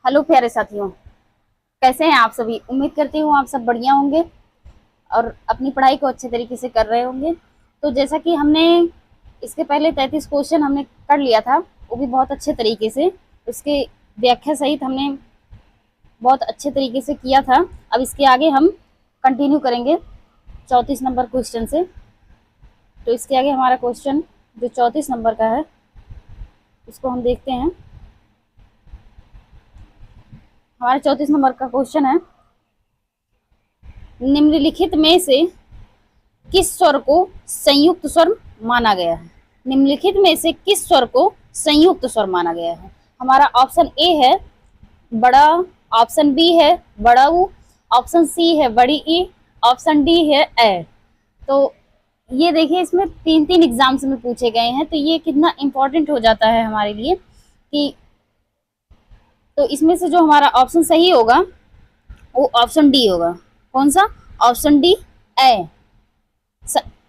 Hello प्यारे साथियों, कैसे हैं आप सभी। उम्मीद करती हूँ आप सब बढ़िया होंगे और अपनी पढ़ाई को अच्छे तरीके से कर रहे होंगे। तो जैसा कि हमने इसके पहले 33 क्वेश्चन हमने कर लिया था, वो भी बहुत अच्छे तरीके से, उसके व्याख्या सहित हमने बहुत अच्छे तरीके से किया था। अब इसके आगे हम कंटिन्यू करेंगे 34 नंबर क्वेश्चन से। तो इसके आगे हमारा क्वेश्चन जो 34 नंबर का है उसको हम देखते हैं। हमारे 34 नंबर का क्वेश्चन है, निम्नलिखित में से किस स्वर को संयुक्त स्वर माना गया है। निम्नलिखित में से किस स्वर को संयुक्त स्वर माना गया है। हमारा ऑप्शन ए है बड़ा, ऑप्शन बी है बड़ा ऊ, ऑप्शन सी है बड़ी ई, ऑप्शन डी है ए। तो ये देखिए, इसमें तीन तीन एग्जाम्स में पूछे गए हैं, तो ये कितना इम्पोर्टेंट हो जाता है हमारे लिए कि तो इसमें से जो हमारा ऑप्शन सही होगा वो ऑप्शन डी होगा। कौन सा? ऑप्शन डी, ए।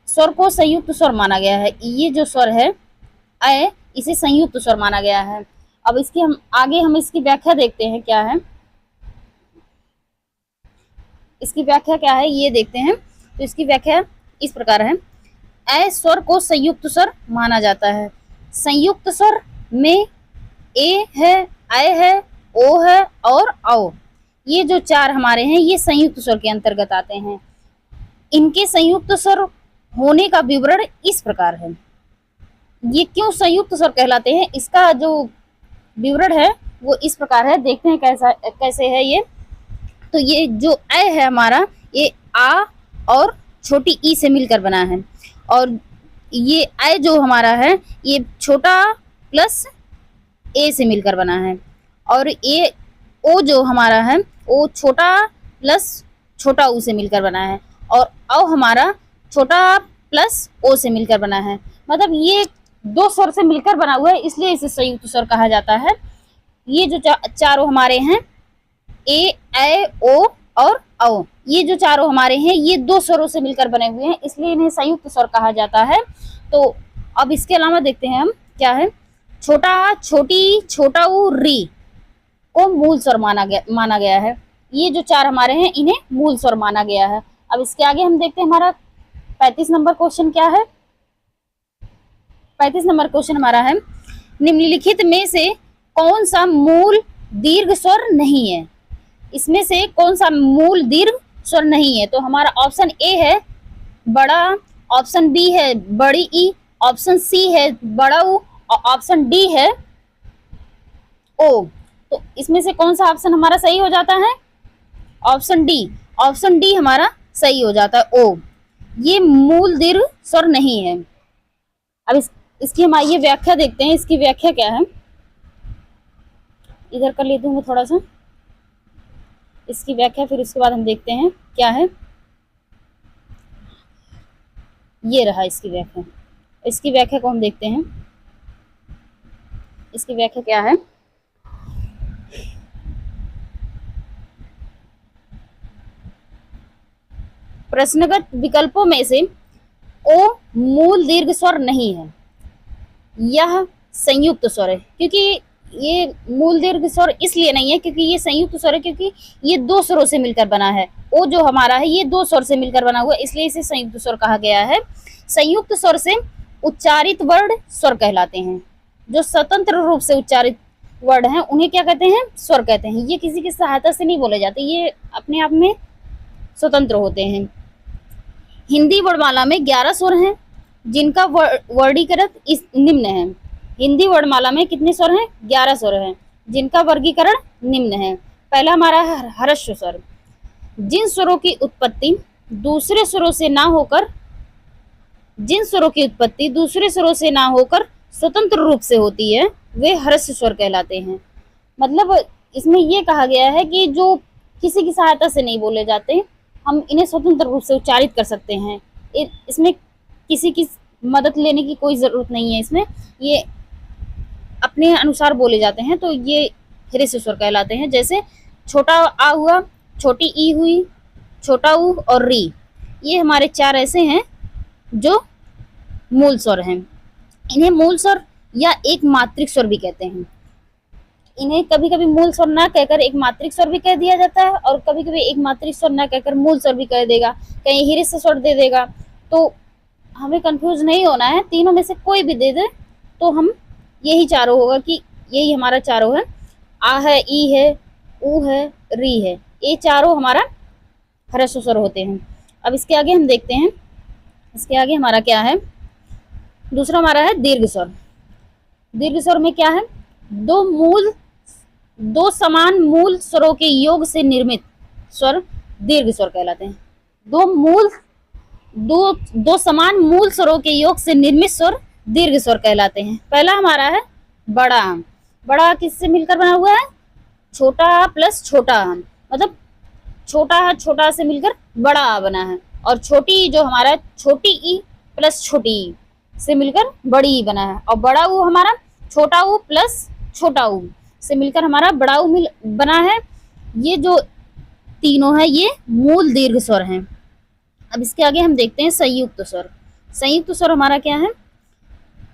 स्वर को संयुक्त स्वर माना गया है। ये जो स्वर है ए, इसे संयुक्त स्वर माना गया है। अब इसकी हम इसकी व्याख्या देखते हैं क्या है। इसकी व्याख्या क्या है ये देखते हैं। तो इसकी व्याख्या इस प्रकार है, ए स्वर को संयुक्त स्वर माना जाता है। संयुक्त स्वर में ए है, ऐ है, ओ है और औ, ये जो चार हमारे हैं ये संयुक्त स्वर के अंतर्गत आते हैं। इनके संयुक्त स्वर होने का विवरण इस प्रकार है। ये क्यों संयुक्त स्वर कहलाते हैं, इसका जो विवरण है वो इस प्रकार है। देखते हैं कैसे है ये। तो ये जो ऐ है हमारा, ये आ और छोटी ई से मिलकर बना है, और ये ऐ जो हमारा है ये छोटा प्लस ए से मिलकर बना है, और ये ओ जो हमारा है वो छोटा प्लस छोटा ऊ से मिलकर बना है, और औ हमारा छोटा प्लस ओ से मिलकर बना है। मतलब ये दो स्वर से मिलकर बना हुआ है, इसलिए इसे संयुक्त स्वर कहा जाता है। ये जो चारों हमारे हैं ए, ऐ, ओ और औ, ये जो चारों हमारे हैं ये दो स्वरों से मिलकर बने हुए हैं, इसलिए इन्हें संयुक्त स्वर कहा जाता है। तो अब इसके अलावा देखते हैं हम क्या है। छोटा, छोटी, छोटा ऊ, री को मूल स्वर माना गया है। ये जो चार हमारे हैं इन्हें मूल स्वर माना गया है। अब इसके आगे हम देखते हैं हमारा 35 नंबर क्वेश्चन क्या है। 35 नंबर क्वेश्चन हमारा है, निम्नलिखित में से कौन सा मूल दीर्घ स्वर नहीं है। इसमें से कौन सा मूल दीर्घ स्वर नहीं है। तो हमारा ऑप्शन ए है बड़ा, ऑप्शन बी है बड़ी ई, ऑप्शन सी है बड़ा ऊ, और ऑप्शन डी है ओ। तो इसमें से कौन सा ऑप्शन हमारा सही हो जाता है? Option D. ऑप्शन डी हमारा सही हो जाता है, ओ। ये मूल दीर्घ स्वर नहीं है। अब इसकी हम आइए व्याख्या देखते हैं। इसकी व्याख्या क्या है, इधर कर लेती हूँ मैं थोड़ा सा इसकी व्याख्या, फिर उसके बाद हम देखते हैं क्या है। ये रहा इसकी व्याख्या। इसकी व्याख्या को हम देखते हैं। इसकी व्याख्या क्या है, प्रश्नगत विकल्पों में से ओ मूल दीर्घ स्वर नहीं है, यह संयुक्त स्वर है। क्योंकि ये मूल दीर्घ स्वर इसलिए नहीं है क्योंकि ये संयुक्त स्वर है, क्योंकि ये दो स्वरों से मिलकर बना है। ओ जो हमारा है ये दो स्वर से मिलकर बना हुआ है, इसलिए इसे संयुक्त स्वर कहा गया है। संयुक्त स्वर से उच्चारित वर्ण स्वर कहलाते हैं। जो स्वतंत्र रूप से उच्चारित वर्ड हैं उन्हें क्या कहते हैं? स्वर कहते हैं। ये किसी की सहायता से नहीं बोले जाते, ये अपने आप में स्वतंत्र होते हैं। हिंदी वर्णमाला में 11 स्वर हैं जिनका वर्गीकरण इस निम्न है। हिंदी वर्णमाला में कितने स्वर हैं? 11 स्वर हैं जिनका वर्गीकरण निम्न है। पहला हमारा है ह्रस्व स्वर। जिन स्वरों की उत्पत्ति दूसरे स्वरों से ना होकर स्वतंत्र रूप से होती है वे ह्रस्व स्वर कहलाते हैं। मतलब इसमें यह कहा गया है कि जो किसी की सहायता से नहीं बोले जाते, हम इन्हें स्वतंत्र रूप से उच्चारित कर सकते हैं। इसमें किसी की मदद लेने की कोई जरूरत नहीं है। इसमें ये अपने अनुसार बोले जाते हैं, तो ये ह्रस्व स्वर कहलाते हैं। जैसे छोटा आ हुआ, छोटी ई हुई, छोटा ऊ और री, ये हमारे चार ऐसे हैं जो मूल स्वर हैं। इन्हें मूल स्वर या एक मात्रिक स्वर भी कहते हैं। इन्हें कभी कभी मूल स्वर ना कहकर एक मात्रिक स्वर भी कह दिया जाता है, और कभी कभी एक मात्रिक स्वर ना कहकर मूल स्वर भी कह देगा, कहीं हिरिस स्वर दे देगा। तो हमें कंफ्यूज नहीं होना है, तीनों में से कोई भी दे दे तो हम यही चारों होगा कि यही हमारा चारों है। आ है, ई है, ऊ है, री है, ये चारों हमारा ह्रस्व स्वर होते हैं। अब इसके आगे हम देखते हैं, इसके आगे हमारा क्या है, दूसरा हमारा है दीर्घ स्वर। दीर्घ स्वर में क्या है, दो समान मूल स्वरों के योग से निर्मित स्वर दीर्घ स्वर कहलाते हैं। दो समान मूल स्वरों के योग से निर्मित स्वर दीर्घ स्वर कहलाते हैं। पहला हमारा है बड़ा आम। बड़ा आ किससे मिलकर बना हुआ है, छोटा आ प्लस छोटा आ, मतलब छोटा आ से मिलकर बड़ा आ बना है, और छोटी जो हमारा छोटी ई प्लस छोटी ई से मिलकर बड़ी ई बना है, और बड़ा ऊ हमारा छोटा ऊ प्लस छोटा ऊ से मिलकर हमारा बड़ा ऊ बना है। ये जो तीनों है ये मूल दीर्घ स्वर हैं। अब इसके आगे हम देखते हैं संयुक्त स्वर। संयुक्त स्वर हमारा क्या है,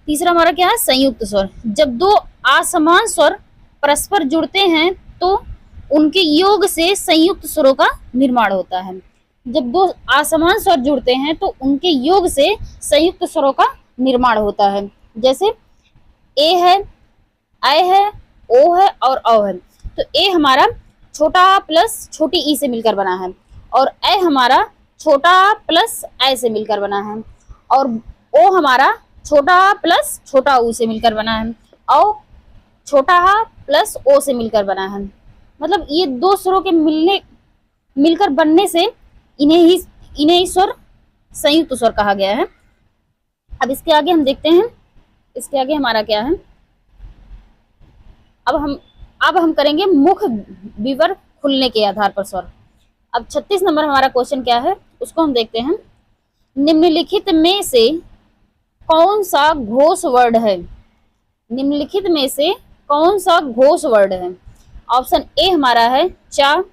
तीसरा हमारा क्या है, संयुक्त स्वर। जब दो असमान स्वर परस्पर जुड़ते हैं तो उनके योग से संयुक्त स्वरों का निर्माण होता है। जब दो असमान स्वर जुड़ते हैं तो उनके योग से संयुक्त स्वरों का निर्माण होता है। जैसे ए है, ऐ है, ओ है और औ है। तो ए हमारा छोटा आ प्लस छोटी ई से मिलकर बना है, और ऐ हमारा छोटा आ प्लस ऐ से मिलकर बना है, और ओ हमारा छोटा आ प्लस छोटा ऊ से मिलकर बना है, और छोटा आ प्लस ओ से मिलकर बना है। मतलब ये दो स्वरों के मिलकर बनने से इन्हें ही स्वर संयुक्त स्वर कहा गया है। अब इसके आगे हम देखते हैं, इसके आगे हमारा क्या है, अब हम करेंगे मुख विवर खुलने के आधार पर स्वर। अब 36 नंबर हमारा क्वेश्चन क्या है उसको हम देखते हैं। निम्नलिखित में से कौन सा घोष वर्ड है, निम्नलिखित में से कौन सा घोष वर्ड है। ऑप्शन ए हमारा है चा,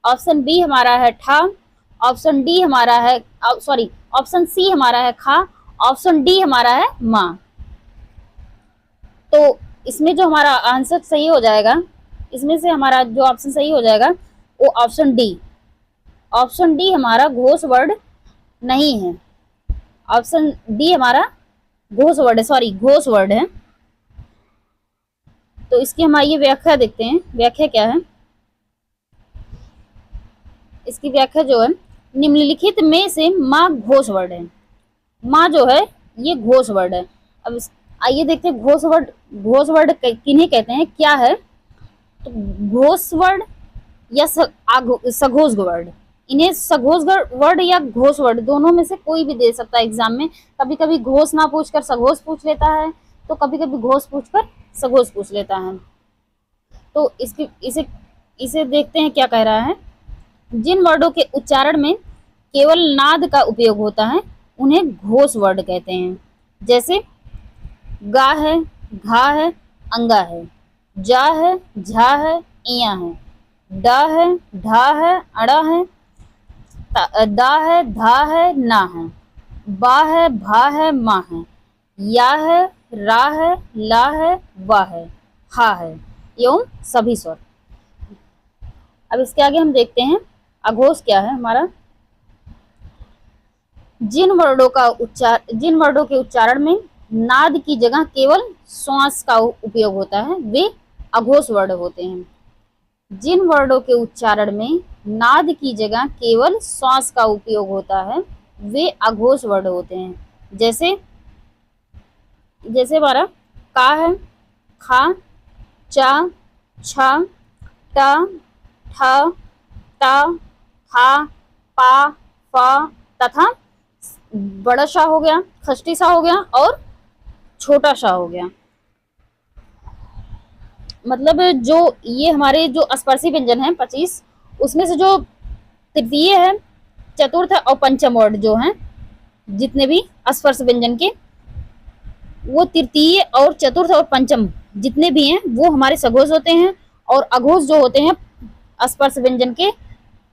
ऑप्शन बी हमारा है ठा, ऑप्शन डी हमारा है ऑप्शन सी हमारा है खा, ऑप्शन डी हमारा है माँ। तो इसमें जो हमारा आंसर सही हो जाएगा, इसमें से हमारा जो ऑप्शन सही हो जाएगा वो ऑप्शन डी। ऑप्शन डी हमारा घोष वर्ड नहीं है, ऑप्शन डी हमारा घोष वर्ड है। तो इसकी हम आइए व्याख्या देखते हैं, व्याख्या क्या है। इसकी व्याख्या जो है, निम्नलिखित में से माँ घोष वर्ड है। माँ जो है ये घोष वर्ड है। अब आइए देखते हैं घोष वर्ड किन्हें कहते हैं, क्या है। तो घोष वर्ड या सघोष वर्ड, इन्हें सघोष वर्ड या घोष वर्ड दोनों में से कोई भी दे सकता है एग्जाम में। कभी कभी घोष ना पूछकर सघोष पूछ लेता है, तो कभी कभी घोष पूछकर सघोष पूछ लेता है। तो इसे देखते हैं क्या कह रहा है। जिन वर्डों के उच्चारण में केवल नाद का उपयोग होता है उन्हें घोष वर्ड कहते हैं। जैसे गा है, घा है, अंगा है, जा है, झा है, इया है, डा है, ढा है, अड़ा है, दा है, धा है, ना है, बा है, भा है, माँ है, या है, रा है, ला है, वा है, हा है, एवं सभी स्वर। अब इसके आगे हम देखते हैं अघोष क्या है हमारा। जिन वर्डों के उच्चारण में नाद की जगह केवल श्वास का उपयोग होता है वे अघोष वर्ड होते हैं। जिन वर्डों के उच्चारण में नाद की जगह केवल श्वास का उपयोग होता है वे अघोष वर्ड होते हैं। जैसे हमारा का है, खा, चा, छा, टा, ठा, ता, था, पा, फा तथा बड़ा सा हो गया, खष्टी सा हो गया और छोटा सा हो गया। मतलब जो ये हमारे जो स्पर्शी व्यंजन है 25, उसमें से जो तृतीय है, चतुर्थ और पंचम वर्ड जो हैं, जितने भी स्पर्श व्यंजन के, वो तृतीय और चतुर्थ और पंचम जितने भी हैं वो हमारे सघोष होते हैं, और अघोष जो होते हैं स्पर्श व्यंजन के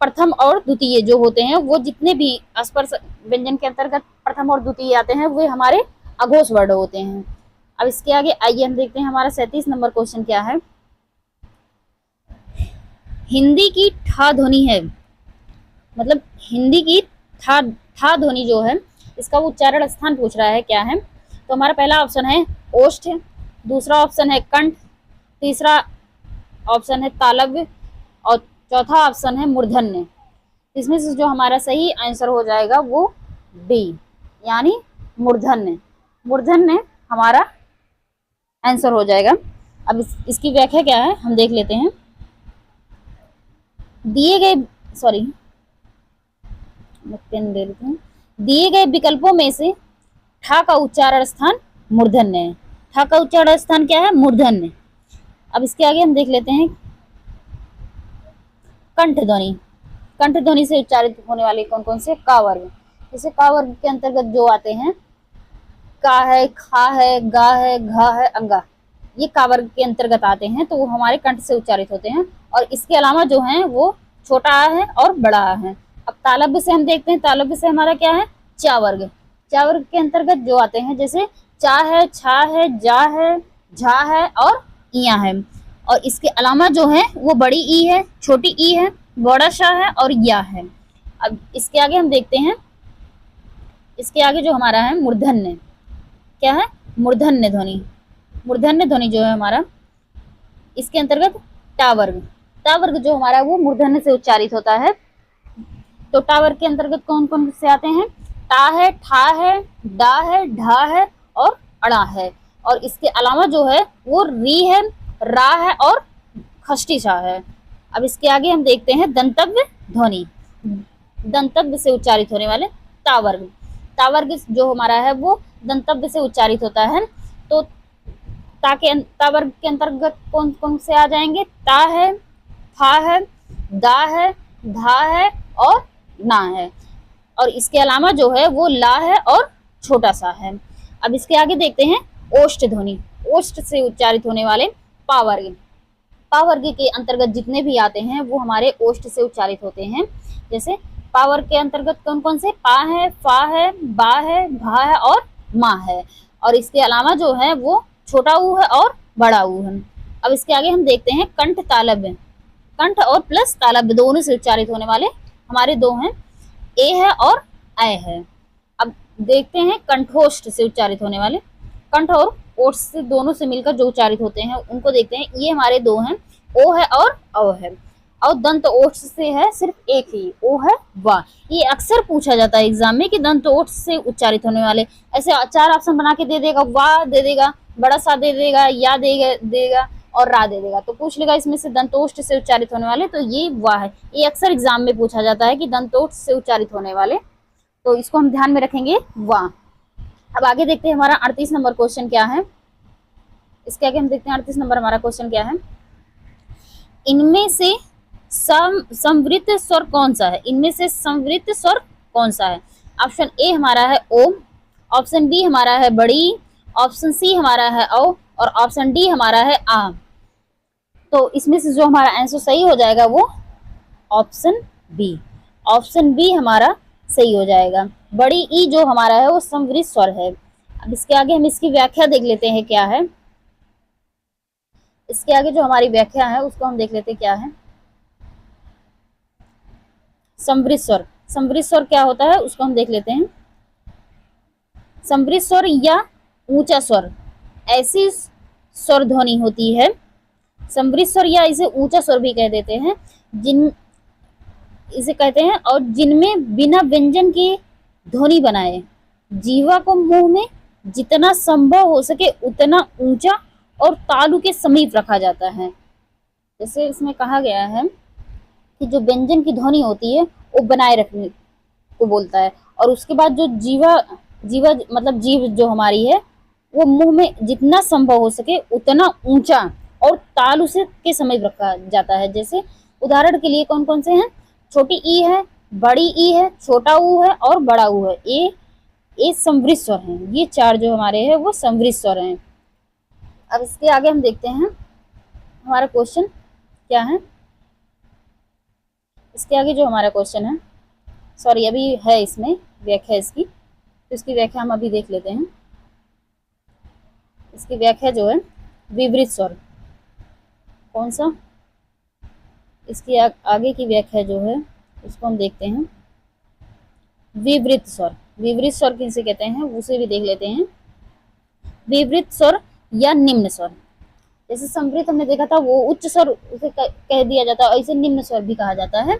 प्रथम और द्वितीय जो होते हैं, वो जितने भी स्पर्श व्यंजन के अंतर्गत प्रथम और द्वितीय आते हैं वे हमारे अघोष वर्ड होते हैं। अब इसके आगे आइए हम देखते हैं हमारा 37 नंबर क्वेश्चन क्या है। हिंदी की ठा ध्वनि है, मतलब हिंदी की ठा ठा ध्वनि जो है इसका वो उच्चारण स्थान पूछ रहा है क्या है। तो हमारा पहला ऑप्शन है ओष्ठ, दूसरा ऑप्शन है कंठ, तीसरा ऑप्शन है तालव्य और चौथा ऑप्शन है मूर्धन्य। इसमें से जो हमारा सही आंसर हो जाएगा वो डी यानी मूर्धन्य। मूर्धन्य हमारा आंसर हो जाएगा। अब इसकी व्याख्या क्या है हम देख लेते हैं। दिए गए सॉरी पेन दे लेते हैं। दिए गए विकल्पों में से ठा का उच्चारण स्थान मूर्धन्य है। ठा का उच्चारण स्थान क्या है? मूर्धन्य। अब इसके आगे हम देख लेते हैं कंठ ध्वनि। कंठ ध्वनि से उच्चारित होने वाले कौन कौन से? का वर्ग। जैसे का वर्ग के अंतर्गत जो आते हैं का है, खा है, गा है, घा है, अंगा, ये का वर्ग के अंतर्गत आते हैं, तो वो हमारे कंठ से उच्चारित होते हैं। और इसके अलावा जो है वो छोटा आ है और बड़ा आ है। अब तालव्य से हम देखते हैं, तालव्य से हमारा क्या है? चा वर्ग। चा वर्ग के अंतर्गत जो आते हैं जैसे चा है, छा है, जा है, झा है और इया है। और इसके अलावा जो है वो बड़ी ई है, छोटी ई है, बड़ा शा है और या है। अब इसके आगे हम देखते हैं, इसके आगे जो हमारा है मूर्धन्य, क्या है? मूर्धन्य ध्वनि। मूर्धन्य ध्वनि जो है हमारा इसके अंतर्गत टा वर्ग। टा वर्ग जो हमारा वो मूर्धन्य से उच्चारित होता है। तो टा वर्ग के अंतर्गत कौन कौन से आते हैं? टा है, ठा है, डा है, ढा है और अड़ा है। और इसके अलावा जो है वो री है, रा है और खष्टी सा है। अब इसके आगे हम देखते हैं दंतव्य ध्वनि। दंतव्य से उच्चारित होने वाले ता वर्ग। ता वर्ग जो हमारा है वो दंतव्य से उच्चारित होता है। तो ता वर्ग के अंतर्गत कौन कौन से आ जाएंगे? ता है, था है, दा है, धा है और ना है। और इसके अलावा जो है वो ला है और छोटा सा है। अब इसके आगे देखते हैं ओष्ठ ध्वनि। ओष्ठ से उच्चारित होने वाले पा वर्ग। पा वर्ग के अंतर्गत जितने भी आते हैं वो हमारे ओष्ठ से उच्चारित होते हैं। जैसे पा वर्ग के अंतर्गत कौन कौन से? पा है, फा है, बा है, भा है और मा है। और इसके अलावा जो है वो छोटा ऊ है और बड़ा ऊ है। अब इसके आगे हम देखते हैं कंठ तालव्य। कंठ और प्लस तालव्य दोनों से उच्चारित होने वाले हमारे दो हैं, ए है और ऐ है। अब देखते हैं कंठोष्ठ से उच्चारित होने वाले। कंठ और ओष्ठ से दोनों से मिलकर जो उच्चारित होते हैं उनको देखते हैं। ये हमारे दो हैं, ओ है और औ है। और दंत ओष्ठ से है सिर्फ एक ही, ओ है वा। ये अक्सर पूछा जाता है एग्जाम में कि दंत ओष्ठ से उच्चारित होने वाले। ऐसे 4 ऑप्शन बना के दे देगा, वा दे देगा, बड़ा सा दे देगा, या देगा और रा दे देगा। तो पूछ लेगा इसमें से दंतोष्ठ से उच्चारित होने वाले, तो ये वा है। ये अक्सर एग्जाम में पूछा जाता है कि दंतोष्ठ से उच्चारित होने वाले, तो इसको हम ध्यान में रखेंगे वा। अब आगे देखते हैं हमारा 38 नंबर क्वेश्चन क्या है। इसके आगे हम देखते हैं 38 नंबर हमारा क्वेश्चन क्या है। इनमें से संवृत स्वर कौन सा है? इनमें से संवृत स्वर कौन सा है? ऑप्शन ए हमारा है ओम, ऑप्शन बी हमारा है बड़ी, ऑप्शन सी हमारा है औ और ऑप्शन डी हमारा है आ। तो इसमें से जो हमारा आंसर सही हो जाएगा वो ऑप्शन बी। ऑप्शन बी हमारा सही हो जाएगा। बड़ी ई जो हमारा है वो संवृत स्वर है। अब इसके आगे हम इसकी व्याख्या देख लेते हैं क्या है। इसके आगे जो हमारी व्याख्या है उसको हम देख लेते हैं क्या है। संवृत स्वर। संवृत स्वर क्या होता है उसको हम देख लेते हैं। संवृत स्वर या ऊंचा स्वर ऐसी स्वर ध्वनि होती है। संवृत स्वर या इसे ऊंचा स्वर भी कह देते हैं, इसे कहते हैं, और जिनमें बिना व्यंजन के ध्वनि बनाए जीवा को मुंह में जितना संभव हो सके उतना ऊंचा और तालु के समीप रखा जाता है। जैसे इसमें कहा गया है कि जो व्यंजन की ध्वनि होती है वो बनाए रखने को बोलता है, और उसके बाद जो जीवा मतलब जीव जो हमारी है वो मुंह में जितना संभव हो सके उतना ऊंचा और तालु से के समीप रखा जाता है। जैसे उदाहरण के लिए कौन कौन से हैं? छोटी ई है, बड़ी ई है, छोटा ऊ है और बड़ा ऊ है। ये संवृत स्वर हैं। ये 4 जो हमारे हैं वो संवृत स्वर हैं। अब इसके आगे हम देखते हैं हमारा क्वेश्चन क्या है। इसके आगे जो हमारा क्वेश्चन है, सॉरी अभी है इसमें व्याख्या इसकी, तो इसकी व्याख्या हम अभी देख लेते हैं। इसकी व्याख्या जो है विवृत स्वर। कौन सा? इसकी आगे की व्याख्या जो है उसको हम देखते हैं। विवृत स्वर, विवृत स्वर किसे कहते हैं उसे भी देख लेते हैं। विवृत स्वर या निम्न स्वर, जैसे संवृत हमने देखा था वो उच्च स्वर उसे कह दिया जाता है, और इसे निम्न स्वर भी कहा जाता है।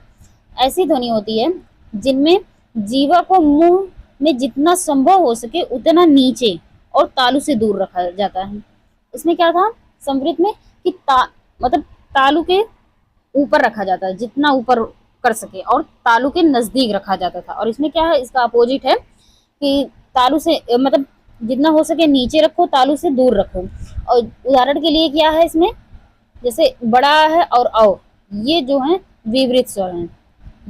ऐसी ध्वनि होती है जिनमें जीवा को मुंह में जितना संभव हो सके उतना नीचे और तालु से दूर रखा जाता है। इसमें क्या था संवृत में कि मतलब तालु के ऊपर रखा जाता है, जितना ऊपर कर सके, और तालु के नजदीक रखा जाता था। और इसमें क्या है, इसका अपोजिट है कि तालु से मतलब जितना हो सके नीचे रखो, तालु से दूर रखो। और उदाहरण के लिए क्या है इसमें, जैसे बड़ा है और औ, ये जो है विवृत स्वर हैं,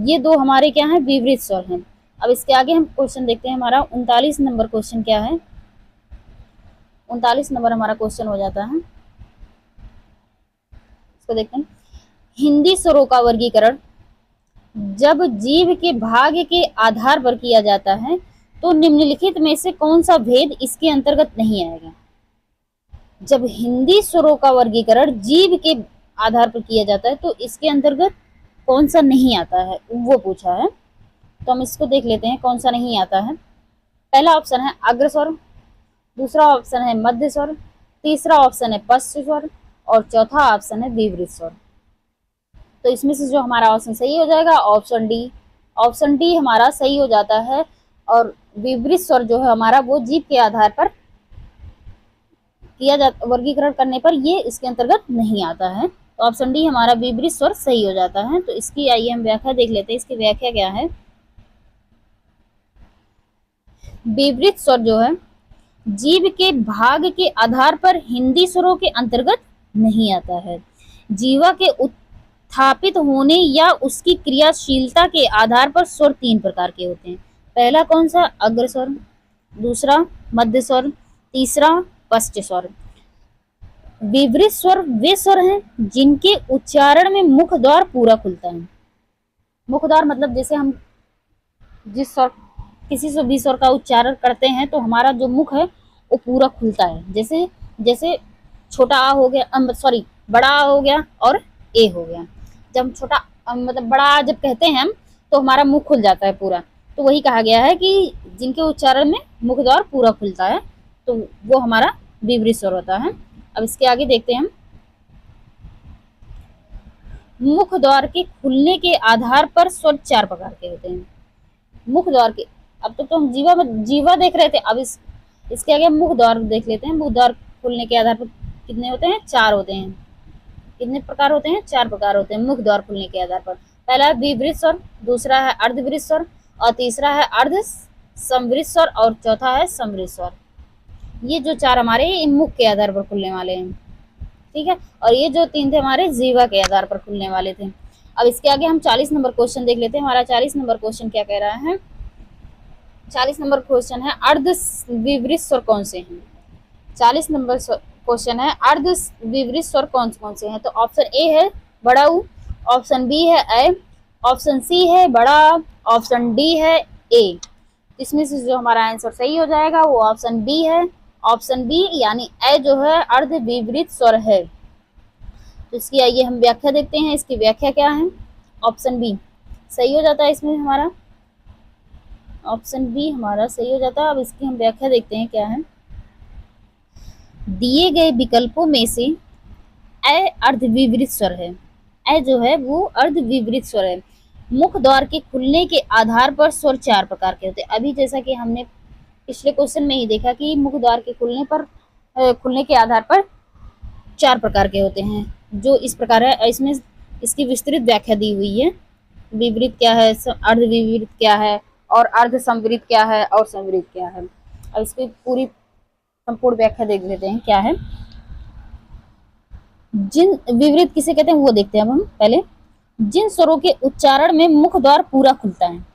ये दो हमारे क्या है विवृत स्वर हैं। अब इसके आगे हम क्वेश्चन देखते हैं। हमारा 39 नंबर क्वेश्चन क्या है, 39 नंबर हमारा क्वेश्चन हो जाता है, इसको देखते हैं। हिंदी स्वरों का वर्गीकरण जब जीव के भाग के आधार पर किया जाता है तो निम्नलिखित में से कौन सा भेद इसके अंतर्गत नहीं आएगा। जब हिंदी स्वरों का वर्गीकरण जीव के आधार पर किया जाता है तो इसके अंतर्गत कौन सा नहीं आता है, वो पूछा है। तो हम इसको देख लेते हैं कौन सा नहीं आता है। पहला ऑप्शन है अग्र स्वर, दूसरा ऑप्शन है मध्य स्वर, तीसरा ऑप्शन है पश्च स्वर, और चौथा ऑप्शन है विवृत स्वर। तो इसमें से जो हमारा ऑप्शन सही हो जाएगा ऑप्शन डी, ऑप्शन डी हमारा सही हो जाता है। और विवृत स्वर जो है हमारा वो जीव के आधार पर किया जाता, वर्गीकरण करने पर ये इसके अंतर्गत नहीं आता है। तो ऑप्शन डी हमारा विवृत स्वर सही हो जाता है। तो इसकी आइए हम व्याख्या देख लेते हैं। इसकी व्याख्या क्या है, विवृत स्वर जो है जीव के भाग के आधार पर हिंदी स्वरों के अंतर्गत नहीं आता है। जीवा के उत्थापित होने या उसकी क्रियाशीलता के आधार पर स्वर तीन प्रकार के होते हैं। पहला कौन सा, अग्र स्वर, दूसरा मध्य स्वर, तीसरा पश्च स्वर। विवृत स्वर वे स्वर हैं जिनके उच्चारण में मुख द्वार पूरा खुलता है। मुख द्वार मतलब जैसे हम जिस स्वर किसी से भी स्वर का उच्चारण करते हैं तो हमारा जो मुख है वो पूरा खुलता है। जैसे जैसे छोटा आ हो गया, सॉरी बड़ा आ हो गया और ए हो गया। जब हम छोटा मतलब बड़ा आ जब कहते हैं हम तो हमारा मुख खुल जाता है पूरा। तो वही कहा गया है कि जिनके उच्चारण में मुख द्वार पूरा खुलता है तो वो हमारा विवृत स्वर होता है। अब इसके आगे देखते हैं हम, मुख द्वार के खुलने के आधार पर स्वर चार प्रकार के होते हैं। मुख द्वार के, अब तो हम जीवा देख रहे थे, अब इसके आगे मुख द्वार देख लेते हैं। मुख द्वार खुलने के आधार पर कितने होते हैं, चार होते हैं। कितने प्रकार होते हैं, चार प्रकार होते हैं मुख द्वार खुलने के आधार पर। पहला है विवृत स्वर, दूसरा है अर्धवृत स्वर, और तीसरा है अर्ध समवृत स्वर, और चौथा है समवृत स्वर। ये जो चार हमारे मुख के आधार पर खुलने वाले हैं, ठीक है। और ये जो तीन थे हमारे जीवा के आधार पर खुलने वाले थे। अब इसके आगे हम 40 नंबर क्वेश्चन देख लेते हैं। हमारा 40 नंबर क्वेश्चन क्या कह रहा है, 40 नंबर क्वेश्चन है अर्ध विवृत स्वर कौन से हैं। 40 नंबर क्वेश्चन है अर्ध विवृत स्वर कौन कौन से हैं। तो ऑप्शन ए है बड़ा ऊ, ऑप्शन बी है ए, ऑप्शन सी है बड़ा, ऑप्शन डी है ए। इसमें से जो हमारा आंसर सही हो जाएगा वो ऑप्शन बी है। ऑप्शन बी यानी ए जो है अर्ध विवृत स्वर है। तो इसकी आइए हम व्याख्या देखते हैं। इसकी व्याख्या क्या है, ऑप्शन बी सही हो जाता है। इसमें हमारा ऑप्शन बी हमारा सही हो जाता है। अब इसकी हम व्याख्या देखते हैं क्या है। दिए गए विकल्पों में से ए अर्धविवृत स्वर है। ए जो है वो अर्धविवृत स्वर है। मुख द्वार के खुलने के आधार पर स्वर चार प्रकार के होते हैं। अभी जैसा कि हमने पिछले क्वेश्चन में ही देखा कि मुख द्वार के खुलने के आधार पर चार प्रकार के होते हैं, जो इस प्रकार है। इसमें इसकी विस्तृत व्याख्या दी हुई है। विवृत क्या है, अर्धविवृत क्या है, और अर्ध संवृत क्या है, और संवृत क्या है। अब इसकी पूरी संपूर्ण व्याख्या देख लेते हैं क्या है। जिन विवृत किसे कहते हैं वो देखते हैं अब हम। पहले जिन स्वरों के उच्चारण में मुख द्वार पूरा खुलता है।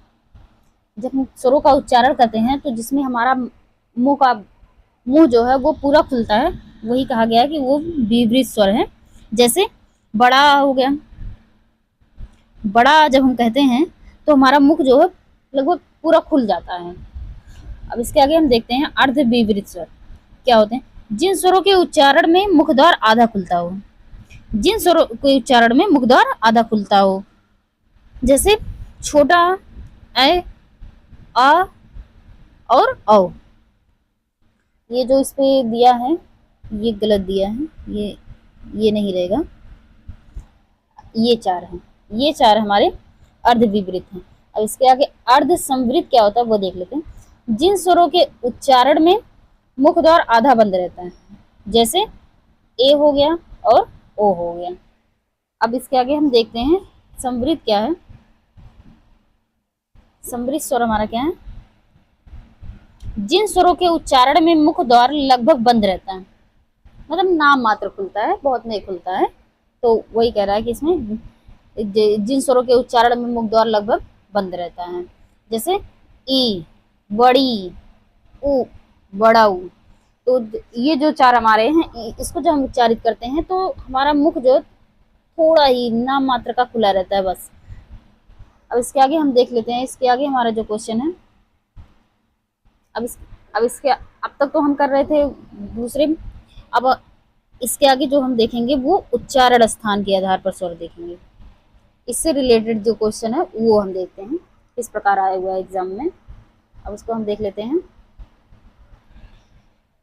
जब हम स्वरों का उच्चारण करते हैं तो जिसमें हमारा मुंह जो है वो पूरा खुलता है, वही कहा गया है कि वो विवृत स्वर है। जैसे बड़ा हो गया, बड़ा जब हम कहते हैं तो हमारा मुख जो है लगभग पूरा खुल जाता है। अब इसके आगे हम देखते हैं अर्धविवृत स्वर क्या होते हैं। जिन स्वरों के उच्चारण में मुख द्वार आधा खुलता हो। जिन स्वरों के उच्चारण में मुख द्वार आधा खुलता हो, जैसे छोटा ए, आ और औ। ये जो इस पे दिया है ये गलत दिया है, ये नहीं रहेगा, ये चार है, ये चार हमारे अर्ध विपरीत हैं। अब इसके आगे अर्ध संवृत क्या होता है वो देख लेते हैं। जिन स्वरों के उच्चारण में मुख द्वार आधा बंद रहता है, जैसे ए हो गया और ओ हो गया। अब इसके आगे हम देखते हैं संवृत क्या है। संवृत स्वर हमारा क्या है, जिन स्वरों के उच्चारण में मुख द्वार लगभग बंद रहता है, मतलब नाम मात्र खुलता है, बहुत नहीं खुलता है। तो वही कह रहा है कि इसमें जिन स्वरों के उच्चारण में मुख द्वार लगभग बंद रहता है, जैसे ई, बड़ी, उ, बड़ा उ। तो ये जो चार हमारे हैं, इसको जब हम उच्चारित करते हैं तो हमारा मुख जो थोड़ा ही नाम मात्र का खुला रहता है बस। अब इसके आगे हम देख लेते हैं, इसके आगे हमारा जो क्वेश्चन है, अब तक तो हम कर रहे थे दूसरे, अब इसके आगे जो हम देखेंगे वो उच्चारण स्थान के आधार पर स्वर देखेंगे। इससे रिलेटेड जो क्वेश्चन है वो हम देखते हैं किस प्रकार आया हुआ है एग्जाम में। अब उसको हम देख लेते हैं।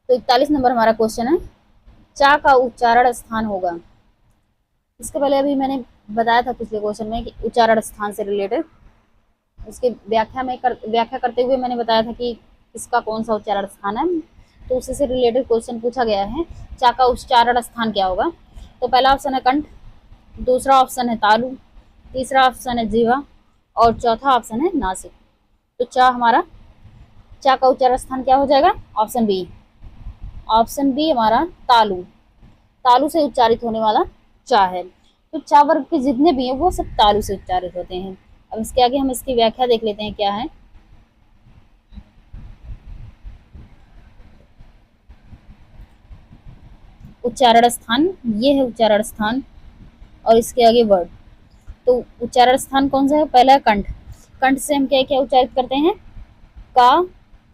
तो 41 नंबर हमारा क्वेश्चन है, चा का उच्चारण स्थान होगा। इसके पहले अभी मैंने बताया था पिछले क्वेश्चन में कि उच्चारण स्थान से रिलेटेड उसके व्याख्या करते हुए मैंने बताया था कि इसका कौन सा उच्चारण स्थान है। तो उसी से रिलेटेड क्वेश्चन पूछा गया है, चा का उच्चारण स्थान क्या होगा। तो पहला ऑप्शन है कंठ, दूसरा ऑप्शन है तालु, तीसरा ऑप्शन है जीवा और चौथा ऑप्शन है नासिक। तो चा का उच्चारण स्थान क्या हो जाएगा, ऑप्शन बी। ऑप्शन बी हमारा तालु, तालु से उच्चारित होने वाला चा है। तो चा वर्ग के जितने भी हैं वो सब तालु से उच्चारित होते हैं। अब इसके आगे हम इसकी व्याख्या देख लेते हैं क्या है। उच्चारण स्थान, ये है उच्चारण स्थान और इसके आगे वर्ड। तो उच्चारण स्थान कौन सा है, पहला है कंठ। कंठ से हम क्या क्या उच्चारित करते हैं, का,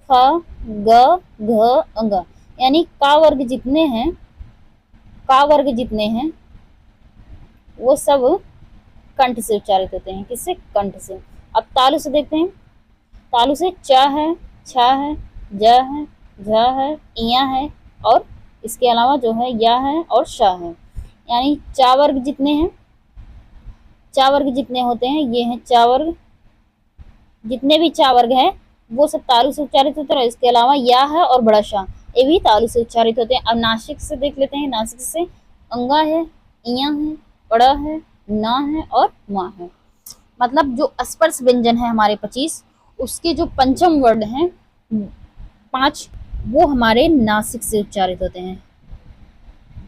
ख, ग, घ, अंग, यानी का वर्ग जितने हैं वो सब कंठ से उच्चारित होते हैं। किससे, कंठ से। अब तालु से देखते हैं, तालु से च है, छ है, ज है, झ है, इया है और इसके अलावा जो है या है और श है। यानी चा वर्ग जितने होते हैं ये हैं चा वर्ग, जितने भी चा वर्ग है वो सब तालु से उच्चारित होते हैं। इसके अलावा या है और बड़ा शाह ये भी तालु से उच्चारित होते हैं। अब नासिक से देख लेते हैं, नासिक से अंगा है, इया है, बड़ा है, ना है और मा है। मतलब जो स्पर्श व्यंजन है हमारे 25, उसके जो पंचम वर्ड हैं 5 वो हमारे नासिक से उच्चारित होते हैं।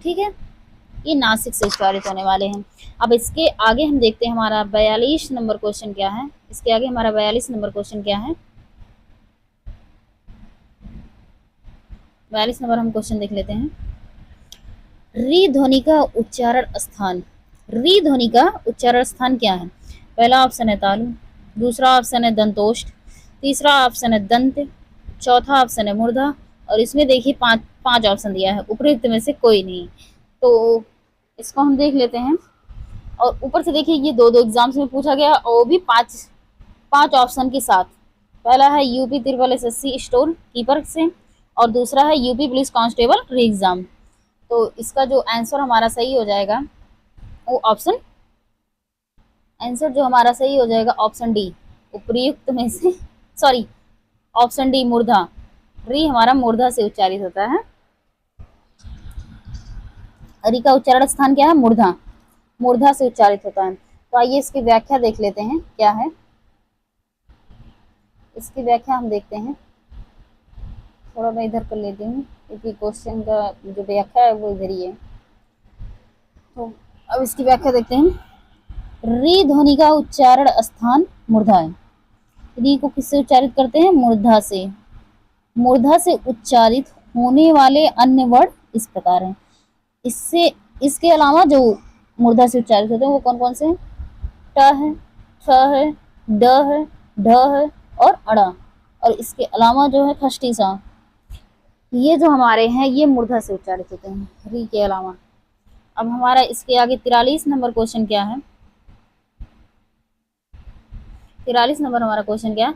ठीक है, ये नासिक से उच्चारित होने वाले हैं। अब इसके आगे हम देखते हैं हमारा 42 नंबर क्वेश्चन क्या है। इसके आगे हमारा 42 नंबर क्वेश्चन क्या है, 42 नंबर हम क्वेश्चन देख लेते हैं। री ध्वनि का उच्चारण स्थान, री ध्वनि का उच्चारण स्थान क्या है। पहला ऑप्शन है तालु, दूसरा ऑप्शन है दंतोष्ठ, तीसरा ऑप्शन है दंत, चौथा ऑप्शन है मूर्धा और इसमें देखिए पांच ऑप्शन दिया है, उपयुक्त में से कोई नहीं। तो इसको हम देख लेते हैं। और ऊपर से देखिए ये दो एग्जाम्स में पूछा गया और वो भी पांच ऑप्शन के साथ। पहला है यूपी तिरपल एसएससी स्टोर कीपर से और दूसरा है यूपी पुलिस कांस्टेबल री एग्जाम। तो इसका जो आंसर हमारा सही हो जाएगा वो आंसर जो हमारा सही हो जाएगा ऑप्शन डी, उपयुक्त में से, सॉरी ऑप्शन डी मूर्धा। री हमारा मूर्धा से उच्चारित होता है। री का उच्चारण स्थान क्या है, मूर्धा, मूर्धा से उच्चारित होता है। तो आइए इसकी व्याख्या देख लेते हैं क्या है। इसकी व्याख्या हम देखते हैं, थोड़ा मैं इधर कर लेती हूँ क्योंकि क्वेश्चन का जो व्याख्या है वो इधर ही है। तो अब इसकी व्याख्या देखते हैं। री ध्वनि का उच्चारण स्थान मूर्धा है। री को किससे उच्चारित करते हैं, मूर्धा से। मूर्धा से उच्चारित होने वाले अन्य वर्ड इस प्रकार हैं। इसके अलावा जो मूर्धा से उच्चारित होते हैं वो कौन कौन से हैं, ट है, थ है, ड है, ढ है और अड़ा और इसके अलावा जो है खष्टी सा, ये जो हमारे हैं ये मूर्धा से उच्चारित होते हैं री के अलावा। अब हमारा इसके आगे 43 नंबर क्वेश्चन क्या है? 43 नंबर हमारा क्वेश्चन क्या है?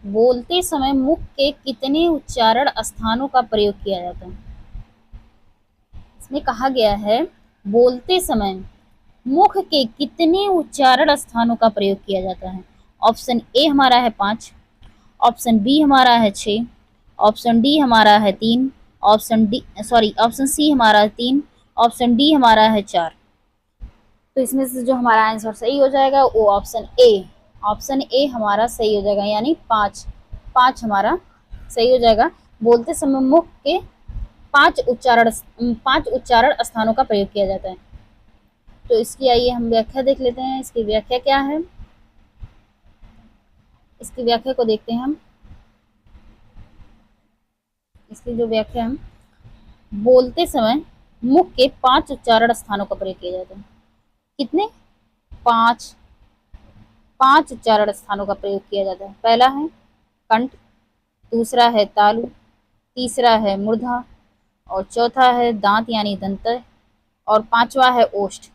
बोलते समय मुख के कितने उच्चारण स्थानों का प्रयोग किया जाता है? इसमें कहा गया है बोलते समय मुख के कितने उच्चारण स्थानों का प्रयोग किया जाता है? ऑप्शन ए हमारा है 5, ऑप्शन बी हमारा है 6, ऑप्शन डी हमारा है 3, ऑप्शन सी हमारा है 3, ऑप्शन डी हमारा है 4। तो इसमें से जो हमारा आंसर सही हो जाएगा वो ऑप्शन ए हमारा सही हो जाएगा, यानी 5 हमारा सही हो जाएगा। बोलते समय मुख के 5 उच्चारण स्थानों का प्रयोग किया जाता है। तो इसकी आइए हम व्याख्या देख लेते हैं। इसकी व्याख्या क्या है? इसकी व्याख्या को देखते हैं हम। इसकी जो व्याख्या है, बोलते समय मुख के 5 उच्चारण स्थानों का प्रयोग किया जाता है। कितने? 5 उच्चारण स्थानों का प्रयोग किया जाता है। पहला है कंठ, दूसरा है तालु, तीसरा है मूर्धा, और चौथा है दांत यानी दंत, और 5वां है ओष्ठ।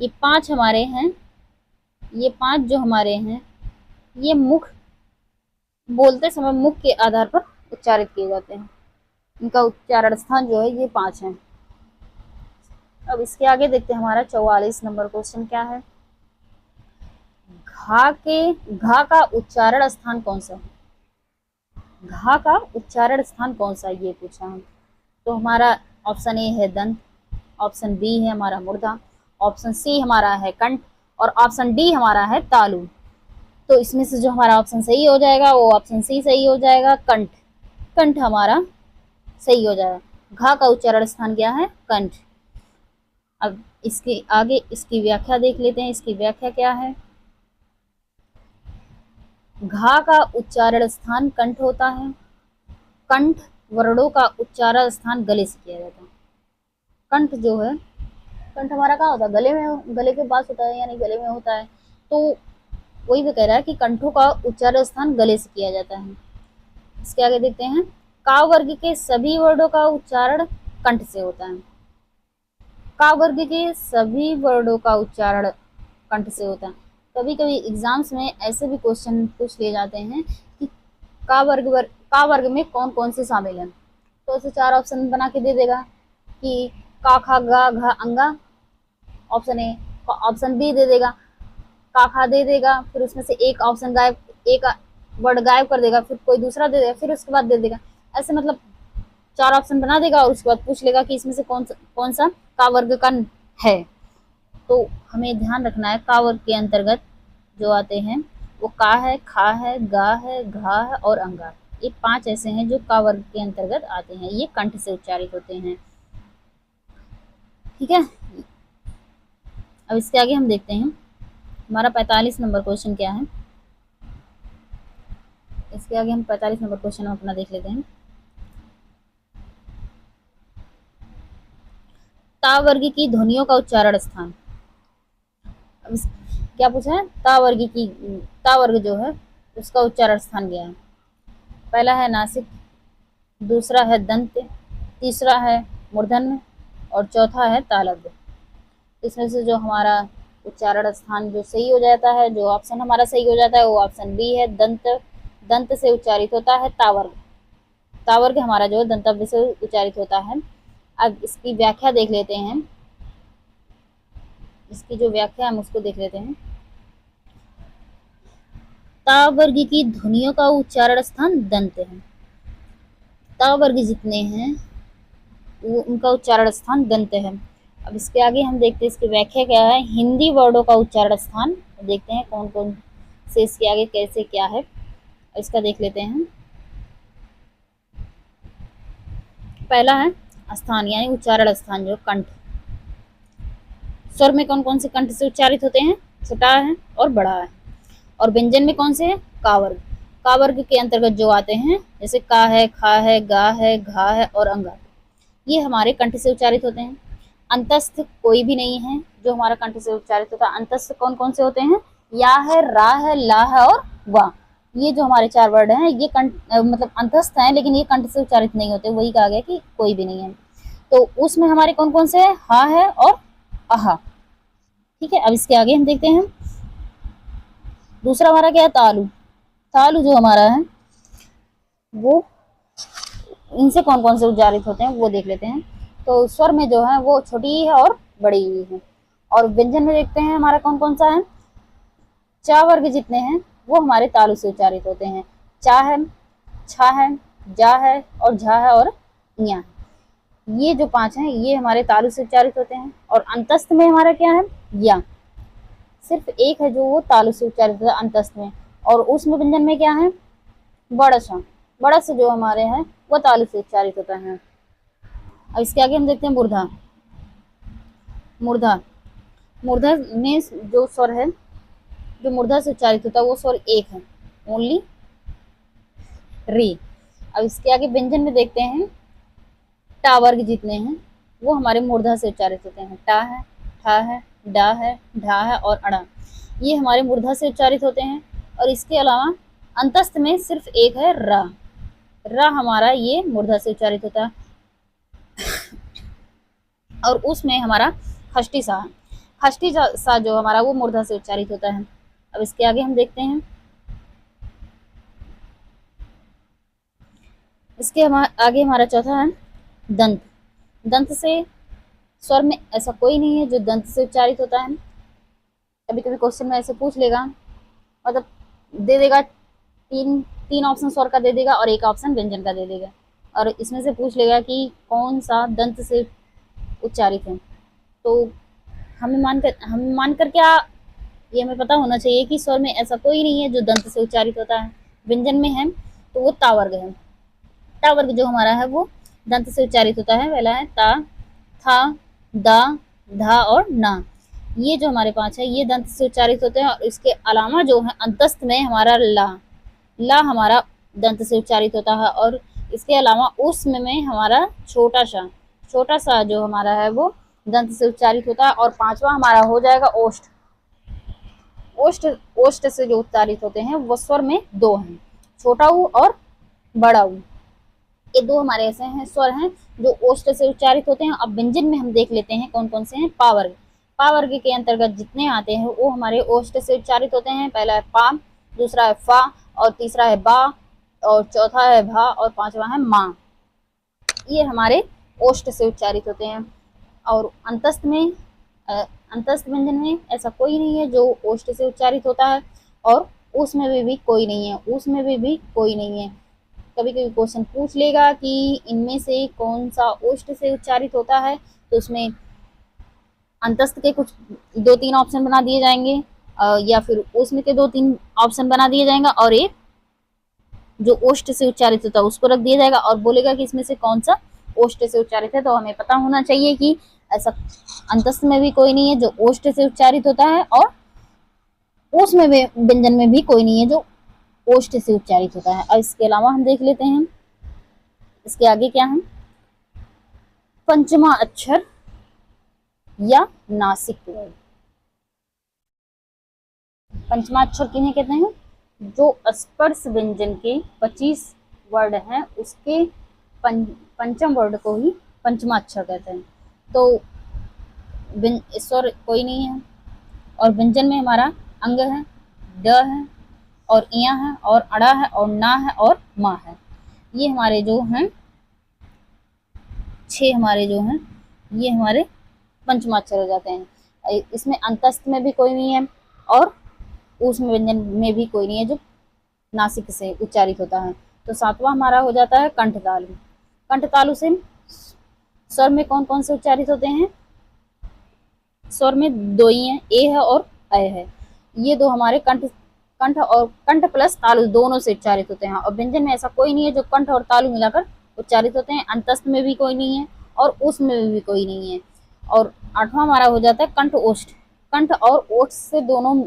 ये 5 हमारे हैं। ये 5 जो हमारे हैं ये मुख बोलते समय मुख के आधार पर उच्चारित किए जाते हैं। इनका उच्चारण स्थान जो है ये 5 हैं। अब इसके आगे देखते हैं हमारा 44 नंबर क्वेश्चन क्या है? घा का उच्चारण स्थान कौन सा है? घा का उच्चारण स्थान कौन सा है ये पूछा हम। तो हमारा ऑप्शन ए है दंत, ऑप्शन बी है हमारा मूर्धा, ऑप्शन सी हमारा है कंठ, और ऑप्शन डी हमारा है तालु। तो इसमें से जो हमारा ऑप्शन सही हो जाएगा वो ऑप्शन सी सही हो जाएगा, कंठ। कंठ हमारा सही हो जाएगा। घा का उच्चारण स्थान क्या है? कंठ। अब इसके आगे इसकी व्याख्या देख लेते हैं। इसकी व्याख्या क्या है? घा का उच्चारण स्थान कंठ होता है। कंठ वर्णों का उच्चारण स्थान गले से किया जाता है। कंठ जो है, कंठ हमारा कहाँ होता है? गले में, गले के पास होता है, यानी गले में होता है। तो वही वो कह रहा है कि कंठों का उच्चारण स्थान गले से किया जाता है। इसके आगे देखते हैं, का वर्ग के सभी वर्णों का उच्चारण कंठ से होता है। का वर्ग के सभी वर्णों का उच्चारण कंठ से होता है। कभी कभी एग्जाम्स में ऐसे भी क्वेश्चन पूछ लिए जाते हैं कि का वर्ग में कौन कौन से शामिल हैं। तो ऐसे 4 ऑप्शन बना के दे देगा कि का, खा, गा, घा, अंगा, ऑप्शन ए। ऑप्शन बी दे देगा, का, खा दे देगा, फिर उसमें से एक ऑप्शन गायब, एक वर्ड गायब कर देगा, फिर कोई दूसरा दे देगा, फिर उसके बाद दे देगा। ऐसे मतलब 4 ऑप्शन बना देगा और उसके बाद पूछ लेगा कि इसमें से कौन सा का वर्ग का है। तो हमें ध्यान रखना है का वर्ग के अंतर्गत जो आते हैं वो का है, खा है, गा है, घा है और अंगा। ये 5 ऐसे हैं जो का वर्ग के अंतर्गत आते हैं। ये कंठ से उच्चारित होते हैं। ठीक है। अब इसके आगे हम देखते हैं हमारा 45 नंबर क्वेश्चन क्या है। इसके आगे हम 45 नंबर क्वेश्चन अपना देख लेते हैं। ता वर्ग की ध्वनियों का उच्चारण स्थान। अब क्या पूछा है? ता वर्ग जो है उसका उच्चारण स्थान क्या है? पहला है नासिक, दूसरा है दंत, तीसरा है मूर्धन्य और चौथा है तालव्य। इसमें से जो हमारा उच्चारण स्थान जो सही हो जाता है, जो ऑप्शन हमारा सही हो जाता है वो ऑप्शन बी है, दंत से उच्चारित होता है तावर्ग। तावर्ग हमारा जो दंतव्य से उच्चारित होता है। अब इसकी व्याख्या देख लेते हैं। इसकी जो व्याख्या हम उसको देख लेते हैं। ता वर्ग की ध्वनियों का उच्चारण स्थान दंत है। ता वर्ग जितने हैं वो उनका उच्चारण स्थान दंत है। अब इसके आगे हम देखते हैं इसकी व्याख्या क्या है। हिंदी वर्डों का उच्चारण स्थान देखते हैं कौन कौन से इसके आगे कैसे क्या है, इसका देख लेते हैं। पहला है स्थान यानी उच्चारण स्थान जो कंठ। स्वर में कौन कौन से कंठ से उच्चारित होते हैं? छोटा है और बड़ा है। और व्यंजन में कौन से है? का वर्ग। का वर्ग के अंतर्गत जो आते हैं जैसे का है, खा है, गा है, घा है और अंगा, ये हमारे कंठ से उच्चारित होते हैं। अंतस्थ कोई भी नहीं है जो हमारा कंठ से उच्चारित होता है। अंतस्थ कौन कौन से होते हैं? या है, रा है, ला है और वा। ये जो हमारे 4 वर्ड हैं ये कंठ मतलब अंतस्थ हैं, लेकिन ये कंठ से उच्चारित नहीं होते। वही कहा गया कि कोई भी नहीं है। तो उसमें हमारे कौन कौन से है? हा है और आहा। ठीक है, अब इसके आगे हम देखते हैं दूसरा हमारा क्या है, तालु। तालु जो हमारा है वो, इनसे कौन कौन से उच्चारित होते हैं वो देख लेते हैं। तो स्वर में जो है वो छोटी है और बड़ी है। और व्यंजन में देखते हैं हमारा कौन कौन सा है, चा वर्ग जितने हैं वो हमारे तालु से उच्चारित होते हैं। चा है, छा है, जा है और झा है और इया है। ये जो 5 हैं ये हमारे तालु से उच्चारित होते हैं। और अंतस्थ में हमारा क्या है, या। सिर्फ एक है जो वो तालु से उच्चारित होता है अंतस्थ में। और उसमें व्यंजन में क्या है, बड़ा सा। बड़ा सा जो हमारे हैं वो तालु से उच्चारित होता है। अब इसके आगे हम देखते हैं मूर्धा। मूर्धा, मूर्धा में जो स्वर है, जो मूर्धा से उच्चारित होता है वो स्वर एक है, ओनली री। अब इसके आगे व्यंजन में देखते हैं, टा वर्ग जितने हैं वो हमारे मूर्धा से उच्चारित होते हैं। टा है, ठा है, डा है, ढा है और अड़ा, ये हमारे मूर्धा से उच्चारित होते हैं। और इसके अलावा अंतस्थ में सिर्फ एक है, रा। रा हमारा ये मूर्धा से उच्चारित होता है। और उसमें हमारा खष्टी सा, खष्टी सा जो हमारा वो मूर्धा से उच्चारित होता है। अब इसके आगे हम देखते हैं, इसके आगे हमारा चौथा है दंत। दंत से स्वर में ऐसा कोई नहीं है जो दंत से उच्चारित होता है। कभी कभी क्वेश्चन में ऐसे पूछ लेगा, मतलब दे देगा, तीन ऑप्शन स्वर का दे देगा और एक ऑप्शन व्यंजन का दे देगा। और इसमें से पूछ लेगा कि कौन सा दंत से उच्चारित है। तो हमें मानकर क्या, ये हमें पता होना चाहिए कि स्वर में ऐसा कोई नहीं है जो दंत से उच्चारित होता है। व्यंजन में है तो वो ता वर्ग है। ता वर्ग जो हमारा है वो दंत से उच्चारित होता है। पहला है ता, था, दा, धा और ना। ये जो हमारे 5 है ये दंत से उच्चारित होते हैं। और इसके अलावा जो है अंतस्थ में हमारा ला, ला हमारा दंत से उच्चारित होता है। और इसके अलावा उस्म में हमारा छोटा सा जो हमारा है वो दंत से उच्चारित होता है। और 5वां हमारा हो जाएगा ओष्ठ। ओष्ठ से जो उच्चारित होते हैं वो स्वर में 2 हैं, छोटा ऊ और बड़ा ऊ। ये 2 हमारे ऐसे हैं स्वर हैं जो ओष्ठ से उच्चारित होते हैं। अब व्यंजन में हम देख लेते हैं कौन कौन से हैं। पा वर्ग, पा वर्ग के अंतर्गत जितने आते हैं वो हमारे ओष्ठ से उच्चारित होते हैं। पहला है पा, दूसरा है फा और तीसरा है बा और चौथा है भा और 5वां है मा। ये हमारे ओष्ठ से उच्चारित होते हैं। और अंतस्थ व्यंजन में ऐसा कोई नहीं है जो ओष्ठ से उच्चारित होता है। और उसमें भी कोई नहीं है, उसमें भी कोई नहीं है। कभी कभी क्वेश्चन पूछ लेगा कि इनमें से कौन सा ओष्ठ से उच्चारित होता है, तो उसमें अंतस्थ के कुछ 2-3 ऑप्शन बना दिए जाएंगे या फिर उसमें के 2-3 ऑप्शन बना दिए जाएंगे और एक जो ओष्ठ से उच्चारित होता है उसको रख दिया जाएगा और बोलेगा कि इसमें से कौन सा ओष्ठ से उच्चारित है। तो हमें पता होना चाहिए कि ऐसा अंतस्थ में भी कोई नहीं है जो ओष्ठ से उच्चारित होता है और उसमें भी व्यंजन में भी कोई नहीं है जो ओष्ठ से उच्चारित होता है। और इसके अलावा हम देख लेते हैं इसके आगे क्या है, पंचमा अक्षर या नासिक वर्ड। पंचमा अक्षर किन्हें कहते हैं, जो स्पर्श व्यंजन के 25 वर्ड हैं उसके पंचम वर्ड को ही पंचमा अक्षर कहते हैं। तो स्वर कोई नहीं है। और व्यंजन में हमारा अंग है, ड है और इया है और अड़ा है और ना है और मा है। ये हमारे जो हैं 6 हमारे जो हैं ये हमारे पंचमाक्षर हो जाते हैं। इसमें अंतस्थ में भी कोई नहीं है और उसमें व्यंजन में भी कोई नहीं है जो नासिक से उच्चारित होता है। तो 7वां हमारा हो जाता है कंठ तालु। कंठ तालु से स्वर में कौन कौन से उच्चारित होते हैं, स्वर में 2 ही हैं, ए है और अय है। ये 2 हमारे कंठ और कंठ प्लस तालु दोनों से उच्चारित होते हैं। और व्यंजन में ऐसा कोई नहीं है जो कंठ और तालु मिलाकर उच्चारित होते हैं। अंतस्थ में भी कोई नहीं है और उसमें भी कोई नहीं है। और 8वां हमारा हो जाता है कंठ ओष्ठ। कंठ और ओष्ठ से दोनों